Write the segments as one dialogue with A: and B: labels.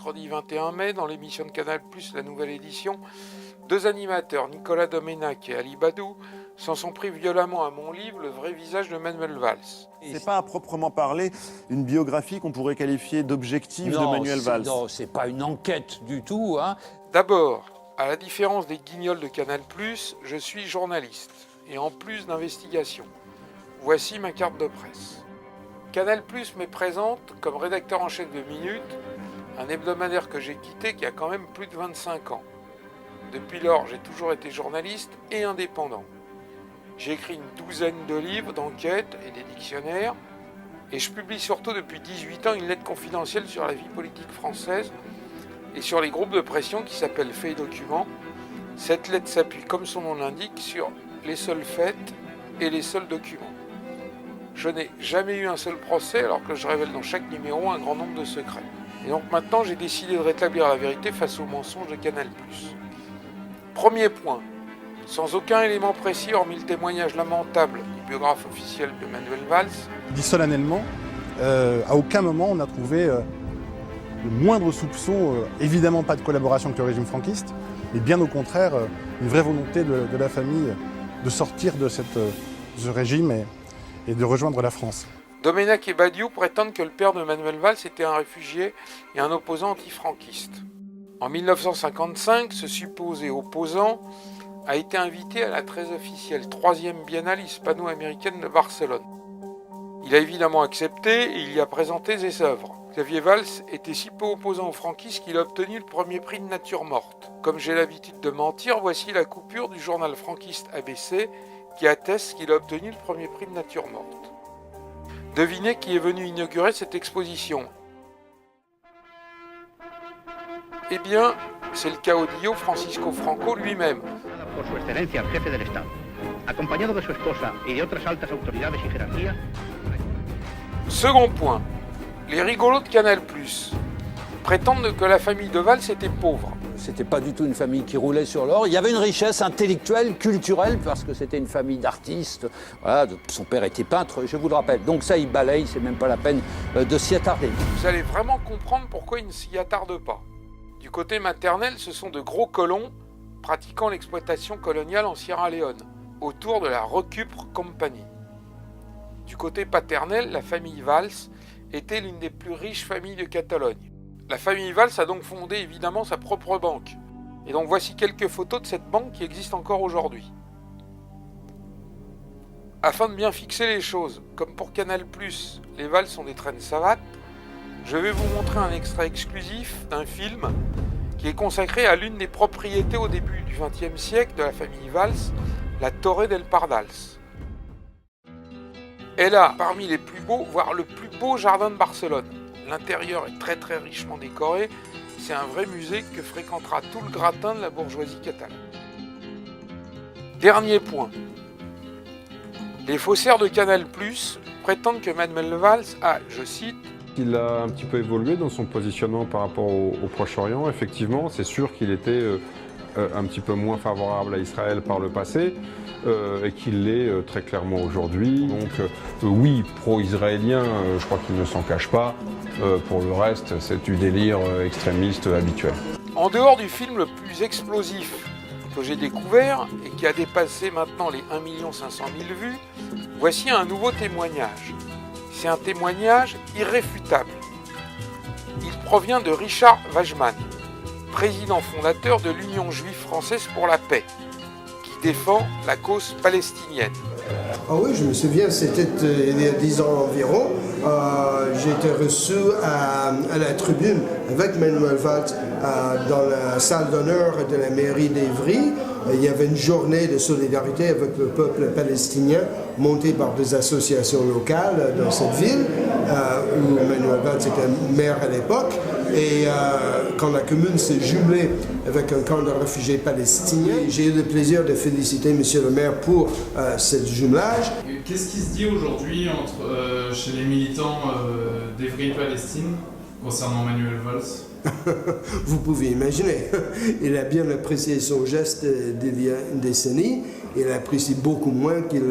A: mercredi 21 mai, dans l'émission de Canal+, la nouvelle édition, deux animateurs, Nicolas Domenac et Ali Badou, s'en sont pris violemment à mon livre, Le vrai visage de Manuel Valls.
B: C'est pas à proprement parler une biographie qu'on pourrait qualifier d'objective de Manuel Valls.
C: Non, c'est pas une enquête du tout, hein.
A: D'abord, à la différence des guignols de Canal+, je suis journaliste, et en plus d'investigation. Voici ma carte de presse. Canal+ me présente comme rédacteur en chef de Minute, un hebdomadaire que j'ai quitté qui a quand même plus de 25 ans. Depuis lors, j'ai toujours été journaliste et indépendant. J'ai écrit une douzaine de livres d'enquête et des dictionnaires, et je publie surtout depuis 18 ans une lettre confidentielle sur la vie politique française et sur les groupes de pression qui s'appellent Faits et Documents. Cette lettre s'appuie, comme son nom l'indique, sur les seuls faits et les seuls documents. Je n'ai jamais eu un seul procès alors que je révèle dans chaque numéro un grand nombre de secrets. Et donc maintenant, j'ai décidé de rétablir la vérité face aux mensonges de Canal+. Premier point, sans aucun élément précis hormis le témoignage lamentable du biographe officiel de Manuel Valls.
D: Dit solennellement, à aucun moment on a trouvé le moindre soupçon, évidemment pas de collaboration avec le régime franquiste, mais bien au contraire, une vraie volonté de la famille de sortir de ce régime et de rejoindre la France.
A: Domenac et Badiou prétendent que le père de Manuel Valls était un réfugié et un opposant antifranquiste. En 1955, ce supposé opposant a été invité à la très officielle 3e Biennale hispano-américaine de Barcelone. Il a évidemment accepté et il y a présenté ses œuvres. Xavier Valls était si peu opposant aux franquistes qu'il a obtenu le premier prix de nature morte. Comme j'ai l'habitude de mentir, voici la coupure du journal franquiste ABC qui atteste qu'il a obtenu le premier prix de nature morte. Devinez qui est venu inaugurer cette exposition. Eh bien, c'est le caudillo Francisco Franco lui-même.
E: Por su excelencia el jefe del Estado, acompañado de su esposa y de otras altas autoridades y jerarquía.
A: Second point, les rigolos de Canal+ prétendent que la famille de Valls était pauvre.
C: C'était pas du tout une famille qui roulait sur l'or. Il y avait une richesse intellectuelle, culturelle, parce que c'était une famille d'artistes. Voilà, son père était peintre, je vous le rappelle. Donc ça, il balaye, c'est même pas la peine de s'y attarder.
A: Vous allez vraiment comprendre pourquoi il ne s'y attarde pas. Du côté maternel, ce sont de gros colons pratiquant l'exploitation coloniale en Sierra Leone, autour de la Recupre Company. Du côté paternel, la famille Valls était l'une des plus riches familles de Catalogne. La famille Valls a donc fondé évidemment sa propre banque. Et donc voici quelques photos de cette banque qui existe encore aujourd'hui. Afin de bien fixer les choses, comme pour Canal+, les Valls sont des traînes savates, je vais vous montrer un extrait exclusif d'un film qui est consacré à l'une des propriétés au début du XXe siècle de la famille Valls, la Torre del Pardals. Elle a parmi les plus beaux, voire le plus beau jardin de Barcelone. L'intérieur est très très richement décoré, c'est un vrai musée que fréquentera tout le gratin de la bourgeoisie catalane. Dernier point. Les faussaires de Canal+ prétendent que Manuel Valls a, je cite,
F: Il a un petit peu évolué dans son positionnement par rapport au Proche-Orient. Effectivement, c'est sûr qu'il était un petit peu moins favorable à Israël par le passé et qu'il l'est très clairement aujourd'hui. Donc oui, pro-israélien, je crois qu'il ne s'en cache pas. Pour le reste, c'est du délire extrémiste habituel.
A: En dehors du film le plus explosif que j'ai découvert et qui a dépassé maintenant les 1 500 000 vues, voici un nouveau témoignage. C'est un témoignage irréfutable. Il provient de Richard Wajman, président fondateur de l'Union juive française pour la paix, qui défend la cause palestinienne.
G: Ah oui, je me souviens, c'était il y a 10 ans environ. J'ai été reçu à la tribune avec Manuel Valls dans la salle d'honneur de la mairie d'Évry. Il y avait une journée de solidarité avec le peuple palestinien montée par des associations locales dans cette ville, où Manuel Valls était maire à l'époque. Et quand la commune s'est jumelée avec un camp de réfugiés palestiniens, j'ai eu le plaisir de féliciter M. le maire pour ce jumelage.
H: Qu'est-ce qui se dit aujourd'hui chez les militants d'Évry-Palestine concernant Manuel Valls?
G: Vous pouvez imaginer. Il a bien apprécié son geste d'il y a une décennie. Il apprécie beaucoup moins qu'il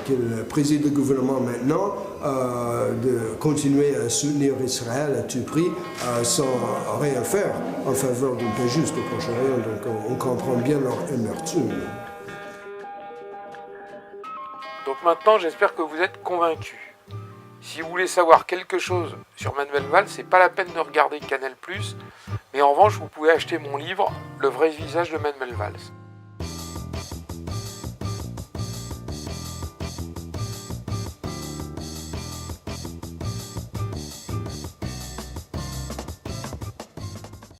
G: qu'il préside le gouvernement maintenant, de continuer à soutenir Israël à tout prix sans rien faire en faveur d'une paix juste au Proche-Orient. Donc on comprend bien leur amertume.
A: Donc maintenant, j'espère que vous êtes convaincus. Si vous voulez savoir quelque chose sur Manuel Valls, c'est pas la peine de regarder Canal+, mais en revanche, vous pouvez acheter mon livre « Le vrai visage de Manuel Valls ».